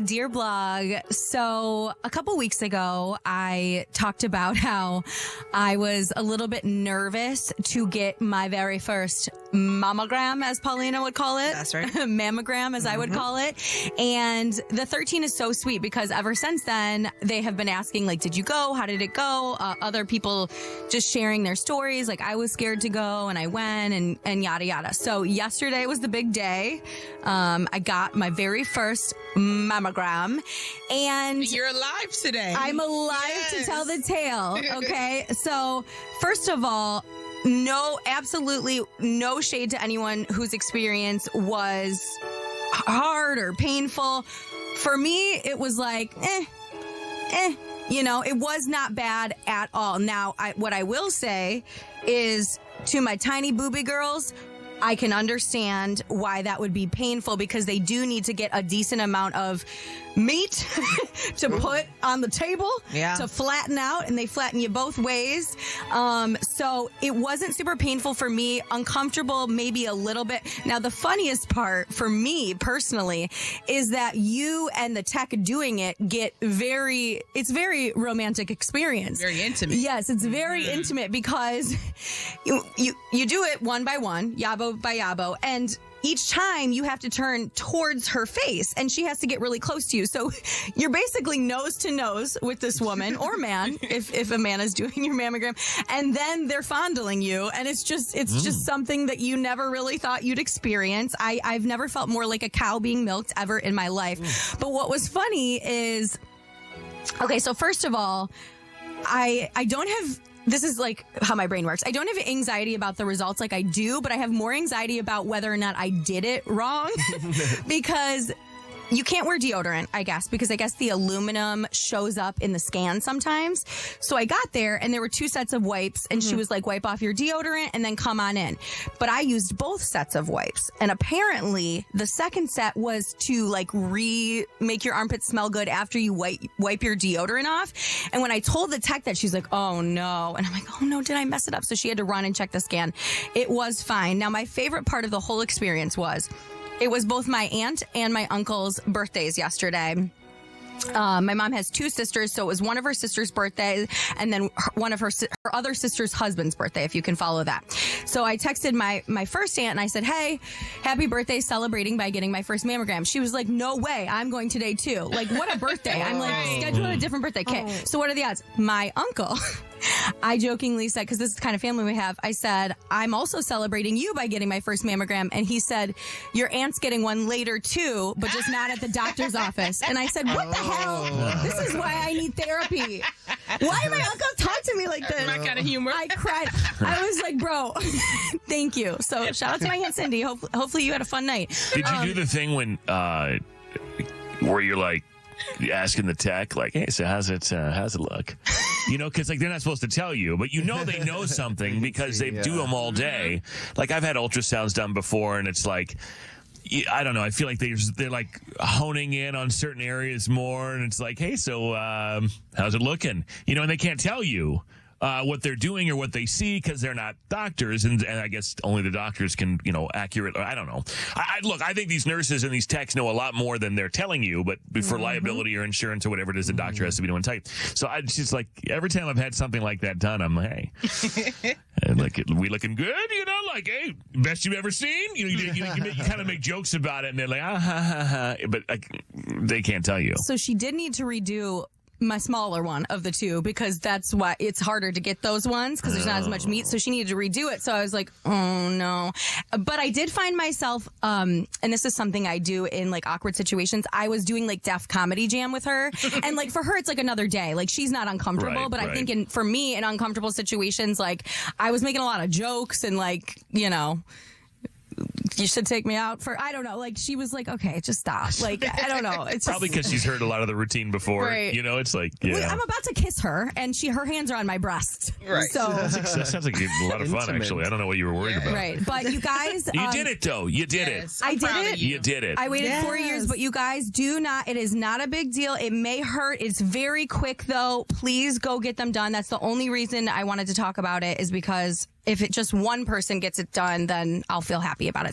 Dear Blog. So a couple weeks ago, I talked about how I was a little bit nervous to get my very first mammogram, as Paulina would call it. That's right. Mammogram, as I would call it. And the 13 is so sweet because ever since then, they have been asking, like, did you go? How did it go? Other people just sharing their stories. Like, I was scared to go and I went and yada, yada. So yesterday was the big day. I got my very first mammogram, and you're alive today. I'm alive to tell the tale. Okay. So first of all, absolutely no shade to anyone whose experience was hard or painful. For me, it was like, it was not bad at all. Now, what I will say is to my tiny booby girls, I can understand why that would be painful because they do need to get a decent amount of meat to put on the table to flatten out, and they flatten you both ways. So it wasn't super painful for me, uncomfortable maybe a little bit. Now, the funniest part for me personally is that you and the tech doing it it's very romantic experience. Very intimate. Yes, it's very intimate because you do it one by one, yabo by yabo, and each time you have to turn towards her face and she has to get really close to you. So you're basically nose to nose with this woman or man, if a man is doing your mammogram, and then they're fondling you. And it's just something that you never really thought you'd experience. I've never felt more like a cow being milked ever in my life. But what was funny is, okay, so first of all, I don't have, this is like how my brain works. I don't have anxiety about the results like I do, but I have more anxiety about whether or not I did it wrong because you can't wear deodorant, I guess, because I guess the aluminum shows up in the scan sometimes. So I got there and there were 2 sets of wipes and she was like, wipe off your deodorant and then come on in. But I used both sets of wipes. And apparently the second set was to like make your armpits smell good after you wipe your deodorant off. And when I told the tech that, she's like, oh no. And I'm like, oh no, did I mess it up? So she had to run and check the scan. It was fine. Now, my favorite part of the whole experience was it was both my aunt and my uncle's birthdays yesterday. My mom has 2 sisters, so it was one of her sister's birthdays and then one of her other sister's husband's birthday, if you can follow that. So I texted my first aunt and I said, hey, happy birthday, celebrating by getting my first mammogram. She was like, no way, I'm going today too. Like, what a birthday. I'm like, schedule a different birthday. Okay, so what are the odds? My uncle, I jokingly said, because this is the kind of family we have, I said, I'm also celebrating you by getting my first mammogram. And he said, your aunt's getting one later too, but just not at the doctor's office. And I said, what the hell? This is why I need therapy. Why did my uncle talk to me like this? My kind of humor. I cried. I was like, bro, thank you. So shout out to my Aunt Cindy. Hopefully you had a fun night. Did you do the thing when where you're like asking the tech, like, hey, so how's it look? Because like they're not supposed to tell you, but they know something because they do them all day. Like I've had ultrasounds done before, and it's like, I don't know. I feel like they're like honing in on certain areas more, and it's like, hey, so how's it looking? And they can't tell you what they're doing or what they see because they're not doctors, and I guess only the doctors can, accurate. I don't know. Look, I think these nurses and these techs know a lot more than they're telling you, but for liability or insurance or whatever it is, the doctor has to be doing tight. So it's just like every time I've had something like that done, I'm like, hey, and like, we looking good? Like, hey, best you've ever seen? You kind of make jokes about it, and they're like, but they can't tell you. So she did need to redo my smaller one of the 2 because that's why it's harder to get those ones because there's not as much meat. So she needed to redo it. So I was like, oh no. But I did find myself, and this is something I do in like awkward situations. I was doing like Def Comedy Jam with her. And like for her, it's like another day. Like she's not uncomfortable, but I think for me in uncomfortable situations, like I was making a lot of jokes and like, you should take me out for, I don't know. Like, she was like, okay, just stop. Like, I don't know. It's probably because she's heard a lot of the routine before. Right. It's like, yeah. I'm about to kiss her, and her hands are on my breast. Right. So that sounds like a lot of fun, actually. I don't know what you were worried about. Right. But you guys. You did it, though. You did it. I did it. You did it. I waited 4 years, but you guys it is not a big deal. It may hurt. It's very quick, though. Please go get them done. That's the only reason I wanted to talk about it, is because if just one person gets it done, then I'll feel happy about it.